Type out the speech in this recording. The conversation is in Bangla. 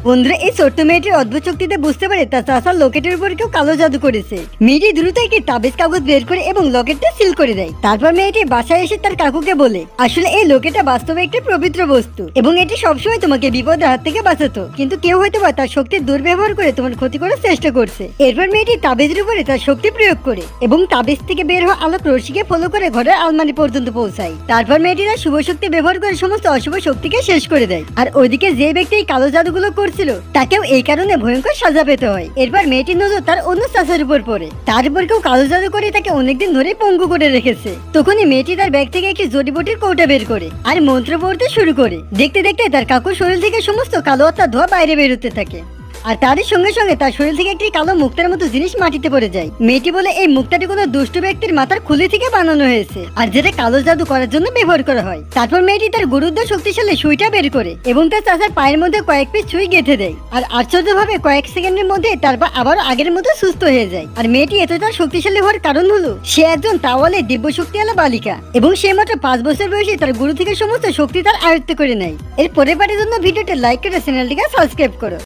বন্ধুরা, এই ছোট্ট মেয়েটির অদ্ভুত শক্তিতে বুঝতে পারে তার চাচার লকেটের উপর কেউ কালো জাদু করেছে। মেয়েটি দ্রুত একটি তাবিজ কাগজ বের করে এবং লকেটটা সিল করে দেয়। তারপর মেয়েটি বাসায় এসে তার কাকুকে বলে, আসলে এই লকেটটা বাস্তবে একটি পবিত্র বস্তু এবং এটি সবসময় তোমাকে বিপদের হাত থেকে বাঁচাতো, কিন্তু কেউ হয়তো বা তার শক্তির দুর্ব্যবহার করে তোমার ক্ষতি করার চেষ্টা করছে। এরপর মেয়েটি তাবিজের উপরে তার শক্তি প্রয়োগ করে এবং তাবিজ থেকে বের হওয়া আলোক রশ্মিকে ফলো করে ঘরের আলমারি পর্যন্ত পৌঁছায়। তারপর মেয়েটি তার শুভ শক্তি ব্যবহার করে সমস্ত অশুভ শক্তিকে শেষ করে দেয়। আর ওইদিকে যে ব্যক্তি এই কালো জাদুগুলো করছিল তাকেও এই কারণে ভয়ঙ্কর সাজা পেতে হয়। এরপর মেয়েটির নজর তার অন্য চাচার উপর পড়ে। তার উপর কেউ কালো জাদু করে তাকে অনেকদিন ধরে পঙ্গু করে রেখেছে। তখনই মেয়েটি তার ব্যাগ থেকে একটি জড়িবুটির কৌটা বের করে আর মন্ত্র পড়তে শুরু করে। দেখতে দেখতে তার কাকুর শরীর থেকে সমস্ত কালো আত্মা ধোয়া বাইরে বেরোতে থাকে। আর তারই সঙ্গে সঙ্গে তার শরীর থেকে একটি কালো মুক্তার মতো জিনিস মাটিতে পড়ে যায়। মেয়েটি বলে এই মুক্তাটি কোনো দুষ্ট ব্যক্তির মাথার খুলি থেকে বানানো হয়েছে আর যেটা কালো জাদু করার জন্য ব্যবহার করা হয়। তারপর মেয়েটি তার গুরুত্ব শক্তিশালী সুইটা বের করে এবং তার চাচার পায়ের মধ্যে কয়েক পিস সুই গেঁথে দেয়। আর আশ্চর্যভাবে কয়েক সেকেন্ডের মধ্যে তারপর আবার আগের মতো সুস্থ হয়ে যায়। আর মেয়েটি এতটা শক্তিশালী হওয়ার কারণ হলো সে একজন তাওয়ালে দিব্য শক্তিওয়ালা বালিকা এবং সে মাত্র 5 বছর বয়সে তার গুরু থেকে সমস্ত শক্তি তার আয়ত্ত করে নেয়। এর পরের পার্টের জন্য ভিডিওটি লাইক করে চ্যানেলটিকে সাবস্ক্রাইব করো।